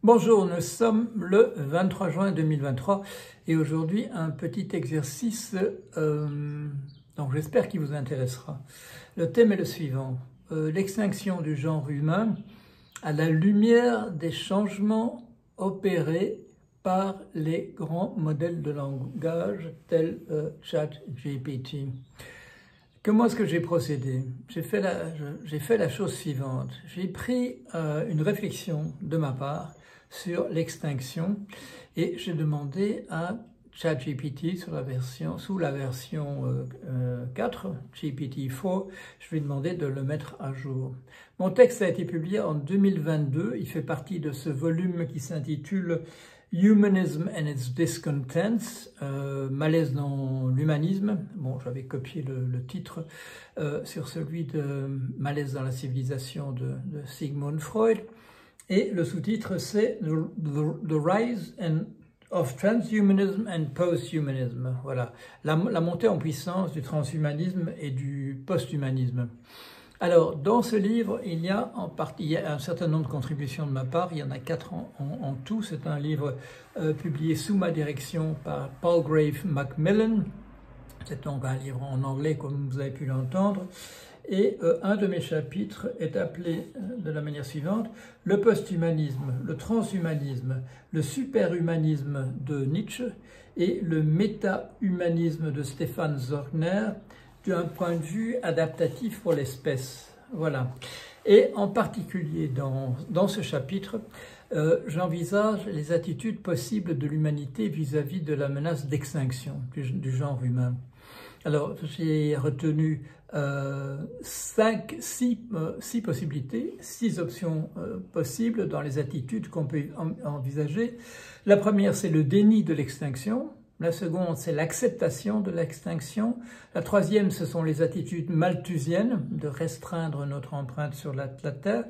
Bonjour, nous sommes le 23 juin 2023 et aujourd'hui un petit exercice donc j'espère qu'il vous intéressera. Le thème est le suivant, l'extinction du genre humain à la lumière des changements opérés par les grands modèles de langage tels ChatGPT. Comment est-ce que j'ai procédé? J'ai fait la chose suivante. J'ai pris une réflexion de ma part sur l'extinction et j'ai demandé à ChatGPT sous la version 4, GPT-4, je lui ai demandé de le mettre à jour. Mon texte a été publié en 2022, il fait partie de ce volume qui s'intitule Humanism and its Discontents, malaise dans l'humanisme. Bon, j'avais copié le titre sur celui de Malaise dans la civilisation de Sigmund Freud. Et le sous-titre, c'est The Rise of Transhumanism and Posthumanism. Voilà, la montée en puissance du transhumanisme et du posthumanisme. Alors, dans ce livre, il y a un certain nombre de contributions de ma part, il y en a 4 en tout. C'est un livre publié sous ma direction par Palgrave Macmillan. C'est donc un livre en anglais, comme vous avez pu l'entendre. Et un de mes chapitres est appelé de la manière suivante « Le posthumanisme, le transhumanisme, le superhumanisme de Nietzsche et le méta-humanisme de Stefan Zorgner d'un point de vue adaptatif pour l'espèce ». Voilà. Et en particulier dans ce chapitre, j'envisage les attitudes possibles de l'humanité vis-à-vis de la menace d'extinction du genre humain. Alors, j'ai retenu 6 possibilités, 6 options possibles dans les attitudes qu'on peut envisager. La première, c'est le déni de l'extinction. La seconde, c'est l'acceptation de l'extinction. La troisième, ce sont les attitudes malthusiennes, de restreindre notre empreinte sur la Terre.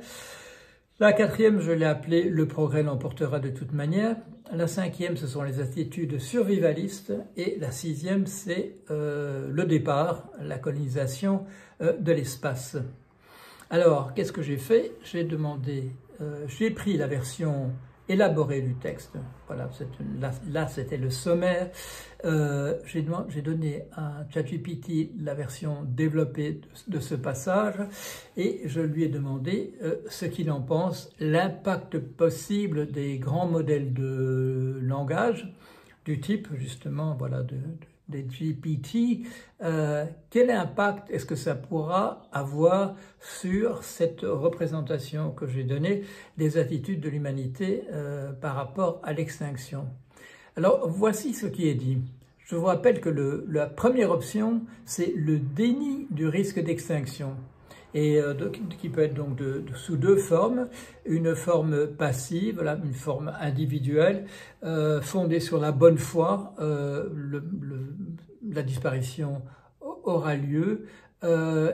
La quatrième, je l'ai appelée « Le progrès l'emportera de toute manière ». La cinquième, ce sont les attitudes survivalistes. Et la sixième, c'est le départ, la colonisation de l'espace. Alors, qu'est-ce que j'ai fait? J'ai pris la version élaborée du texte. Voilà, là c'était le sommaire. J'ai donné à ChatGPT la version développée de ce passage et je lui ai demandé ce qu'il en pense, l'impact possible des grands modèles de langage du type justement voilà des GPT, quel impact est-ce que ça pourra avoir sur cette représentation que j'ai donnée des attitudes de l'humanité par rapport à l'extinction. Alors, voici ce qui est dit. Je vous rappelle que la première option, c'est le déni du risque d'extinction. Et qui peut être donc sous 2 formes, une forme passive, là, une forme individuelle, fondée sur la bonne foi, la disparition aura lieu,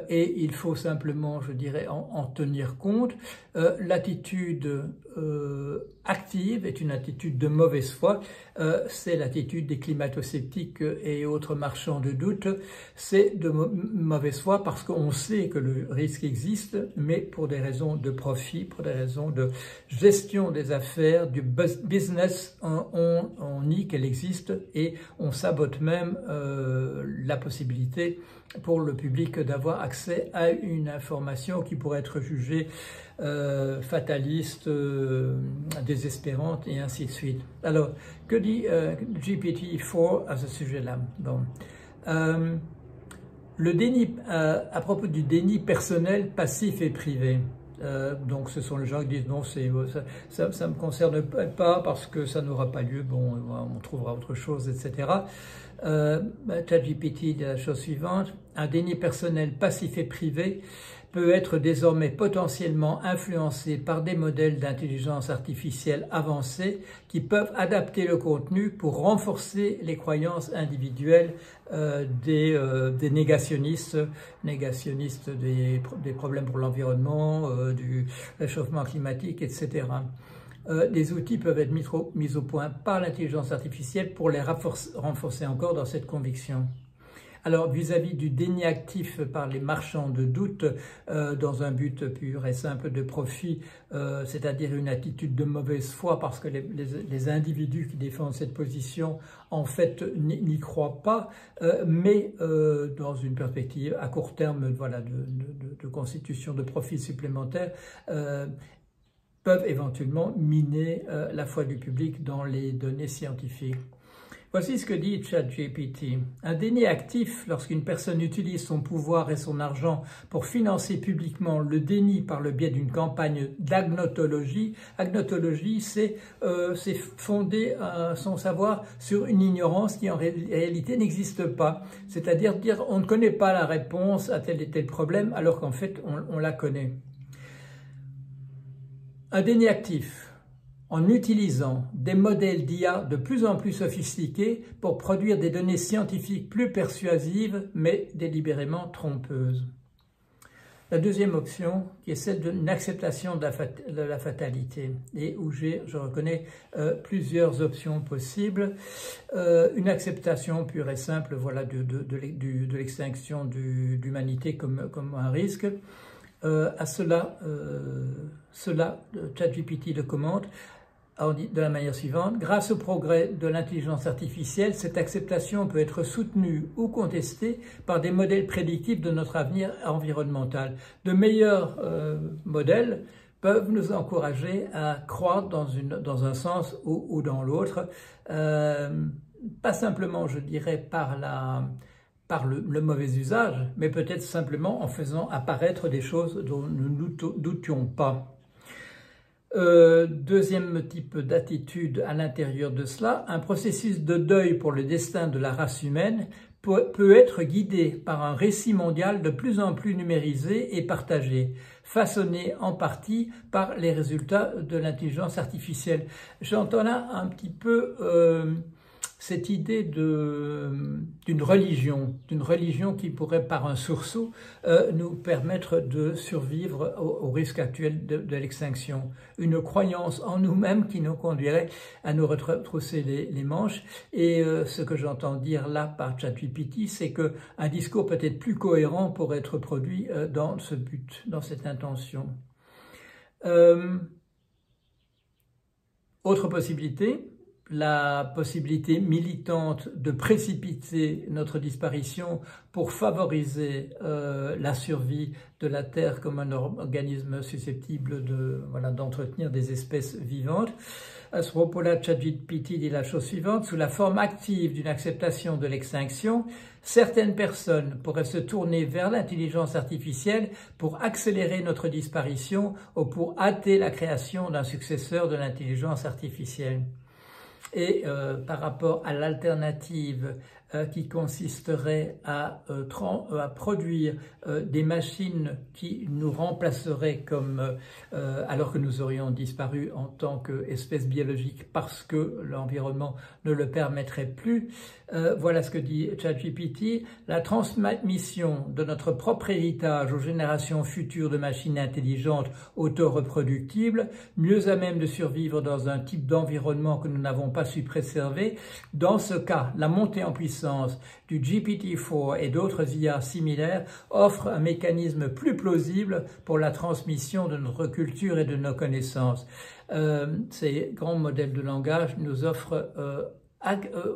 et il faut simplement, je dirais, en tenir compte. L'attitude active est une attitude de mauvaise foi, c'est l'attitude des climato-sceptiques et autres marchands de doute, c'est de mauvaise foi parce qu'on sait que le risque existe, mais pour des raisons de profit, pour des raisons de gestion des affaires, du business, on nie qu'elle existe et on sabote même la possibilité pour le public d'avoir accès à une information qui pourrait être jugée fataliste, désespérante et ainsi de suite. Alors, que dit GPT-4 à ce sujet-là? Bon. Le déni, à propos du déni personnel, passif et privé. Donc ce sont les gens qui disent non, ça me concerne pas parce que ça n'aura pas lieu, bon, on trouvera autre chose, etc. ChatGPT dit la chose suivante: un déni personnel passif et privé peut être désormais potentiellement influencé par des modèles d'intelligence artificielle avancés qui peuvent adapter le contenu pour renforcer les croyances individuelles des négationnistes des problèmes pour l'environnement, du réchauffement climatique, etc. Des outils peuvent être mis au point par l'intelligence artificielle pour les renforcer encore dans cette conviction. Alors, vis-à-vis du déni actif par les marchands de doute, dans un but pur et simple de profit, c'est-à-dire une attitude de mauvaise foi, parce que les individus qui défendent cette position, en fait, n'y croient pas, mais dans une perspective à court terme, voilà, de constitution de profits supplémentaires, peuvent éventuellement miner la foi du public dans les données scientifiques. Voici ce que dit ChatGPT. Un déni actif, lorsqu'une personne utilise son pouvoir et son argent pour financer publiquement le déni par le biais d'une campagne d'agnotologie. Agnotologie, c'est fonder son savoir sur une ignorance qui en réalité n'existe pas. C'est-à-dire dire on ne connaît pas la réponse à tel et tel problème alors qu'en fait on la connaît. Un déni actif, en utilisant des modèles d'IA de plus en plus sophistiqués pour produire des données scientifiques plus persuasives, mais délibérément trompeuses. La deuxième option, qui est celle d'une acceptation de la fatalité, et où je reconnais plusieurs options possibles. Une acceptation pure et simple, voilà, de l'extinction de l'humanité comme un risque. À cela, ChatGPT le commente de la manière suivante. Grâce au progrès de l'intelligence artificielle, cette acceptation peut être soutenue ou contestée par des modèles prédictifs de notre avenir environnemental. De meilleurs modèles peuvent nous encourager à croire dans un sens ou dans l'autre, pas simplement, je dirais, par le mauvais usage, mais peut-être simplement en faisant apparaître des choses dont nous ne doutions pas. Deuxième type d'attitude à l'intérieur de cela, un processus de deuil pour le destin de la race humaine peut être guidé par un récit mondial de plus en plus numérisé et partagé, façonné en partie par les résultats de l'intelligence artificielle. J'entends là un petit peu cette idée d'une religion qui pourrait, par un sursaut, nous permettre de survivre au risque actuel de l'extinction. Une croyance en nous-mêmes qui nous conduirait à nous retrousser les manches. Et ce que j'entends dire là par ChatGPT, c'est qu'un discours peut-être plus cohérent pourrait être produit dans ce but, dans cette intention. Autre possibilité, la possibilité militante de précipiter notre disparition pour favoriser la survie de la Terre comme un organisme susceptible d'entretenir des espèces vivantes. À ce propos-là, ChatGPT dit la chose suivante: sous la forme active d'une acceptation de l'extinction, certaines personnes pourraient se tourner vers l'intelligence artificielle pour accélérer notre disparition ou pour hâter la création d'un successeur de l'intelligence artificielle. Et par rapport à l'alternative qui consisterait à produire des machines qui nous remplaceraient alors que nous aurions disparu en tant qu'espèce biologique parce que l'environnement ne le permettrait plus. Voilà ce que dit ChatGPT. La transmission de notre propre héritage aux générations futures de machines intelligentes auto-reproductibles, mieux à même de survivre dans un type d'environnement que nous n'avons pas su préserver. Dans ce cas, la montée en puissance du GPT-4 et d'autres IA similaires offre un mécanisme plus plausible pour la transmission de notre culture et de nos connaissances. Ces grands modèles de langage nous offrent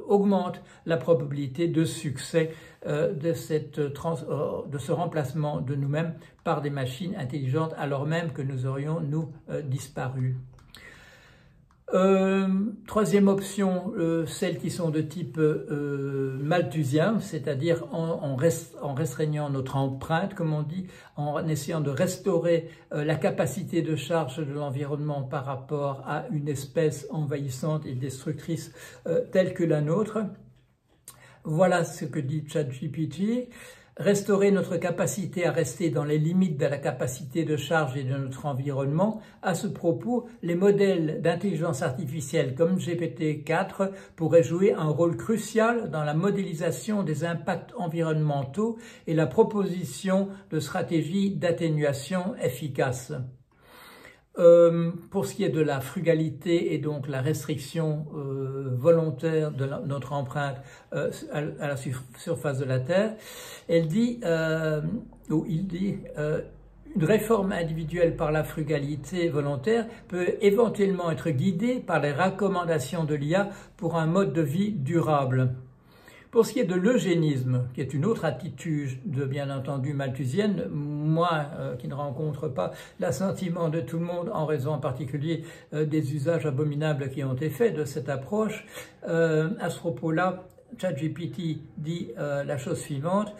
augmente la probabilité de succès de ce remplacement de nous-mêmes par des machines intelligentes alors même que nous aurions, nous, disparu. Troisième option, celles qui sont de type malthusien, c'est-à-dire en restreignant notre empreinte, comme on dit, en essayant de restaurer la capacité de charge de l'environnement par rapport à une espèce envahissante et destructrice telle que la nôtre. Voilà ce que dit ChatGPT. Restaurer notre capacité à rester dans les limites de la capacité de charge et de notre environnement. À ce propos, les modèles d'intelligence artificielle comme GPT-4 pourraient jouer un rôle crucial dans la modélisation des impacts environnementaux et la proposition de stratégies d'atténuation efficaces. Pour ce qui est de la frugalité et donc la restriction volontaire de notre empreinte à la surface de la Terre, elle dit, ou il dit, une réforme individuelle par la frugalité volontaire peut éventuellement être guidée par les recommandations de l'IA pour un mode de vie durable. Pour ce qui est de l'eugénisme, qui est une autre attitude bien entendu malthusienne, moi qui ne rencontre pas l'assentiment de tout le monde en raison en particulier des usages abominables qui ont été faits de cette approche, à ce propos-là, ChatGPT dit la chose suivante.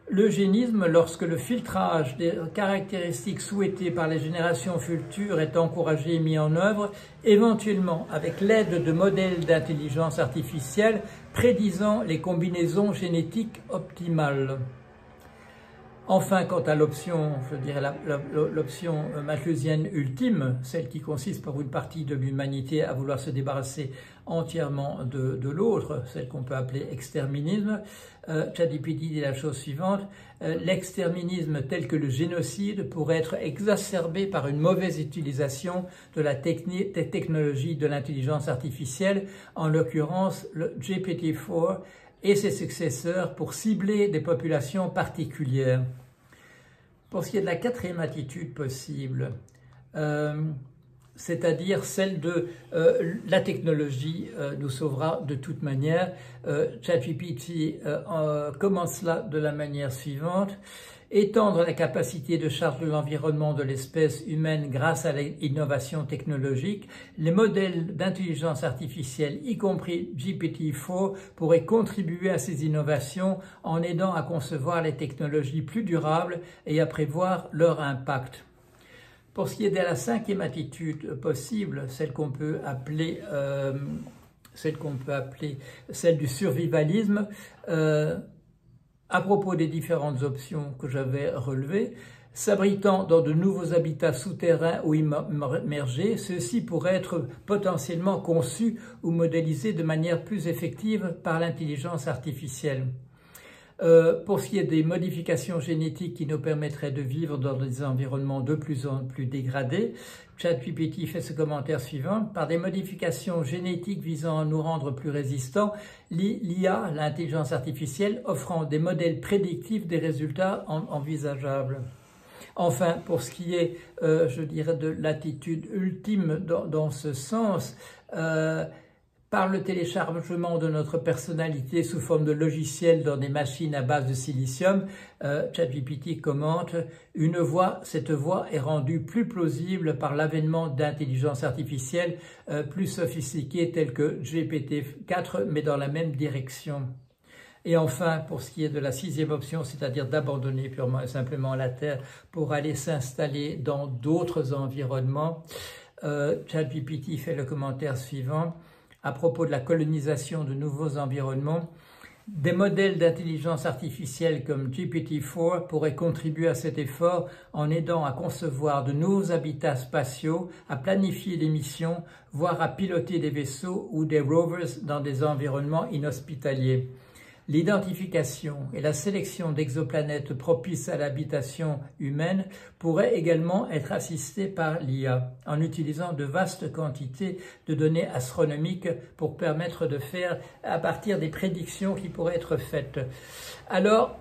L'eugénisme, lorsque le filtrage des caractéristiques souhaitées par les générations futures est encouragé et mis en œuvre, éventuellement avec l'aide de modèles d'intelligence artificielle prédisant les combinaisons génétiques optimales. Enfin, quant à l'option, je dirais l'option malthusienne ultime, celle qui consiste pour une partie de l'humanité à vouloir se débarrasser entièrement de l'autre, celle qu'on peut appeler exterminisme, ChatGPT dit la chose suivante, l'exterminisme tel que le génocide pourrait être exacerbé par une mauvaise utilisation de la technologie de l'intelligence artificielle, en l'occurrence le GPT-4 et ses successeurs pour cibler des populations particulières. Pour ce qui est de la quatrième attitude possible, c'est-à-dire celle de la technologie nous sauvera de toute manière, ChatGPT commence cela de la manière suivante. Étendre la capacité de charge de l'environnement de l'espèce humaine grâce à l'innovation technologique, les modèles d'intelligence artificielle, y compris GPT-4, pourraient contribuer à ces innovations en aidant à concevoir les technologies plus durables et à prévoir leur impact. Pour ce qui est de la cinquième attitude possible, celle qu'on peut appeler celle du survivalisme, à propos des différentes options que j'avais relevées, s'abritant dans de nouveaux habitats souterrains ou immergés, ceux-ci pourraient être potentiellement conçus ou modélisés de manière plus effective par l'intelligence artificielle. Pour ce qui est des modifications génétiques qui nous permettraient de vivre dans des environnements de plus en plus dégradés, ChatGPT fait ce commentaire suivant. Par des modifications génétiques visant à nous rendre plus résistants, l'IA, l'intelligence artificielle, offrant des modèles prédictifs des résultats envisageables. Enfin, pour ce qui est, je dirais, de l'attitude ultime dans ce sens, par le téléchargement de notre personnalité sous forme de logiciel dans des machines à base de silicium, ChatGPT commente « Cette voie est rendue plus plausible par l'avènement d'intelligence artificielle plus sophistiquées telles que GPT-4, mais dans la même direction. » Et enfin, pour ce qui est de la sixième option, c'est-à-dire d'abandonner purement et simplement la Terre pour aller s'installer dans d'autres environnements, ChatGPT fait le commentaire suivant. À propos de la colonisation de nouveaux environnements, des modèles d'intelligence artificielle comme GPT-4 pourraient contribuer à cet effort en aidant à concevoir de nouveaux habitats spatiaux, à planifier des missions, voire à piloter des vaisseaux ou des rovers dans des environnements inhospitaliers. L'identification et la sélection d'exoplanètes propices à l'habitation humaine pourraient également être assistées par l'IA, en utilisant de vastes quantités de données astronomiques pour permettre de faire à partir des prédictions qui pourraient être faites. Alors,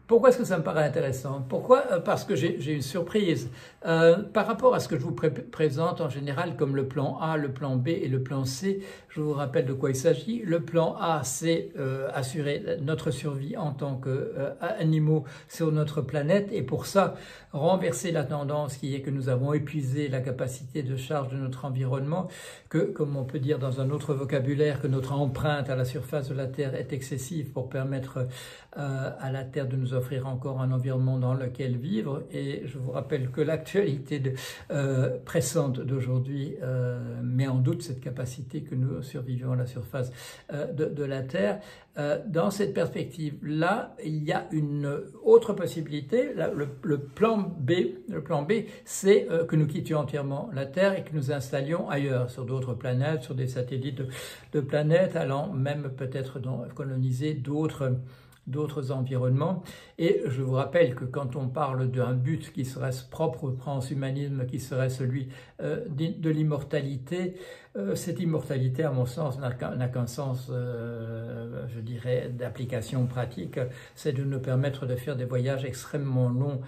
pourquoi est-ce que ça me paraît intéressant? Pourquoi? Parce que j'ai une surprise. Par rapport à ce que je vous présente en général comme le plan A, le plan B et le plan C, je vous rappelle de quoi il s'agit. Le plan A, c'est assurer notre survie en tant qu'animaux sur notre planète et pour ça, renverser la tendance qui est que nous avons épuisé la capacité de charge de notre environnement, que, comme on peut dire dans un autre vocabulaire, que notre empreinte à la surface de la Terre est excessive pour permettre à la Terre de nous offrir encore un environnement dans lequel vivre. Et je vous rappelle que l'actualité pressante d'aujourd'hui met en doute cette capacité que nous survivions à la surface de la Terre. Dans cette perspective-là, il y a une autre possibilité. Le plan B, c'est que nous quittions entièrement la Terre et que nous installions ailleurs, sur d'autres planètes, sur des satellites de planètes, allant même peut-être coloniser d'autres d'autres environnements. Et je vous rappelle que quand on parle d'un but qui serait propre au transhumanisme, qui serait celui de l'immortalité, cette immortalité, à mon sens, n'a qu'un sens, je dirais, d'application pratique, c'est de nous permettre de faire des voyages extrêmement longs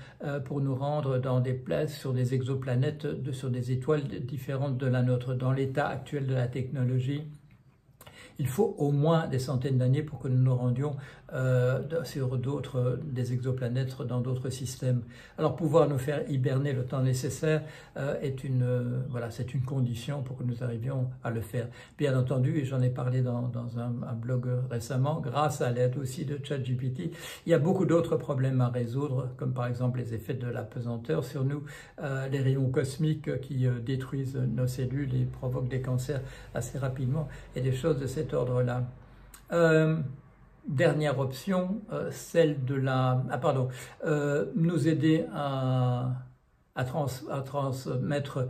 pour nous rendre dans des places, sur des exoplanètes, sur des étoiles différentes de la nôtre. Dans l'état actuel de la technologie, il faut au moins des centaines d'années pour que nous nous rendions sur des exoplanètes dans d'autres systèmes. Alors pouvoir nous faire hiberner le temps nécessaire voilà, c'est une condition pour que nous arrivions à le faire. Bien entendu, et j'en ai parlé dans un blog récemment, grâce à l'aide aussi de ChatGPT, il y a beaucoup d'autres problèmes à résoudre, comme par exemple les effets de la pesanteur sur nous, les rayons cosmiques qui détruisent nos cellules et provoquent des cancers assez rapidement, et des choses de cet ordre-là. Dernière option, celle de nous aider à transmettre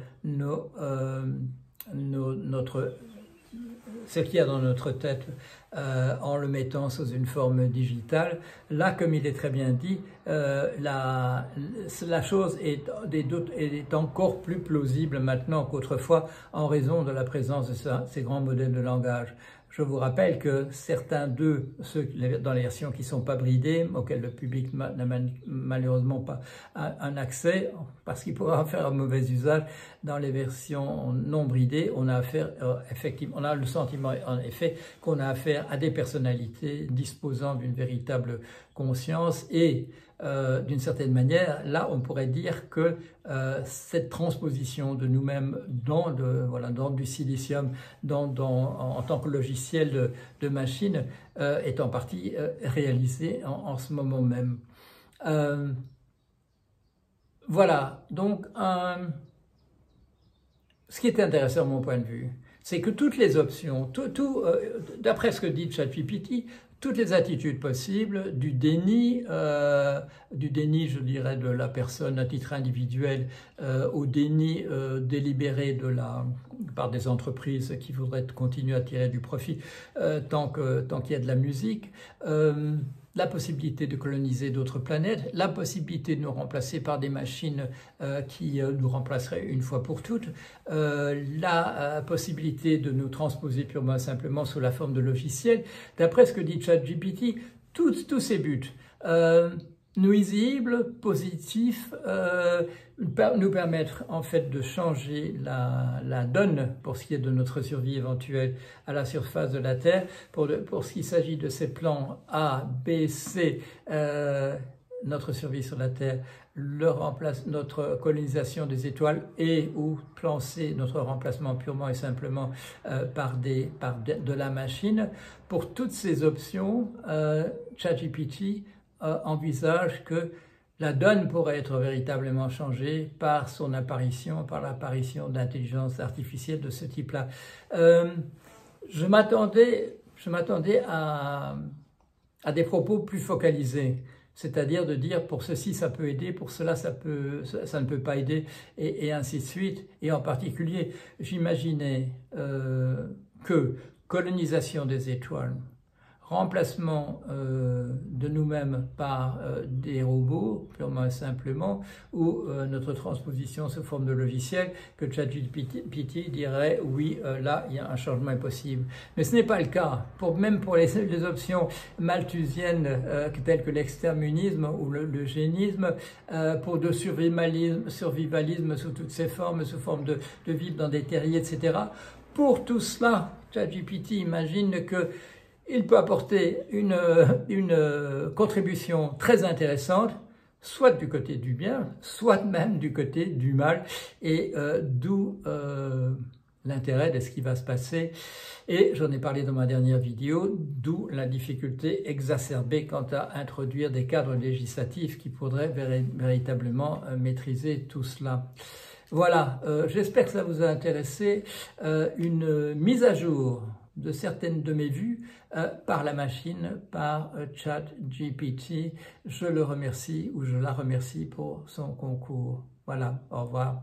ce qu'il y a dans notre tête en le mettant sous une forme digitale. Là, comme il est très bien dit, la chose est encore plus plausible maintenant qu'autrefois en raison de la présence de ces grands modèles de langage. Je vous rappelle que certains d'eux, ceux dans les versions qui ne sont pas bridées, auxquelles le public n'a malheureusement pas un accès, parce qu'il pourra en faire un mauvais usage, dans les versions non bridées, on a affaire, effectivement, on a le sentiment en effet qu'on a affaire à des personnalités disposant d'une véritable conscience et d'une certaine manière, là on pourrait dire que cette transposition de nous-mêmes dans du silicium, en tant que logiciel de machine, est en partie réalisée en ce moment même. Voilà, donc ce qui est intéressant de mon point de vue, c'est que toutes les options, d'après ce que dit ChatGPT, toutes les attitudes possibles, du déni, je dirais, de la personne à titre individuel, au déni délibéré par des entreprises qui voudraient continuer à tirer du profit tant qu'il y a de la musique, la possibilité de coloniser d'autres planètes, la possibilité de nous remplacer par des machines qui nous remplaceraient une fois pour toutes, la possibilité de nous transposer purement et simplement sous la forme de logiciels. D'après ce que dit ChatGPT, tous ces buts, nuisibles, positifs, nous permettre en fait de changer la donne pour ce qui est de notre survie éventuelle à la surface de la Terre. Pour ce qui s'agit de ces plans A, B, C, notre survie sur la Terre, notre colonisation des étoiles et ou plan C, notre remplacement purement et simplement par de la machine. Pour toutes ces options, ChatGPT envisage que la donne pourrait être véritablement changée par l'apparition d'intelligence artificielle de ce type-là. Je m'attendais à des propos plus focalisés, c'est-à-dire de dire pour ceci ça peut aider, pour cela ça ne peut pas aider, et ainsi de suite. Et en particulier, j'imaginais que colonisation des étoiles, remplacement de nous-mêmes par des robots, purement et simplement, ou notre transposition sous forme de logiciel, que ChatGPT dirait oui, là il y a un changement possible. Mais ce n'est pas le cas. Même pour les options malthusiennes telles que l'exterminisme ou l'eugénisme, pour le survivalisme sous toutes ses formes, sous forme de vivre dans des terriers, etc. Pour tout cela, ChatGPT imagine que il peut apporter une contribution très intéressante, soit du côté du bien, soit même du côté du mal, et d'où l'intérêt de ce qui va se passer. Et j'en ai parlé dans ma dernière vidéo, d'où la difficulté exacerbée quant à introduire des cadres législatifs qui pourraient véritablement maîtriser tout cela. Voilà, j'espère que ça vous a intéressé. Une mise à jour de certaines de mes vues par la machine, par ChatGPT. Je le remercie ou je la remercie pour son concours. Voilà, au revoir.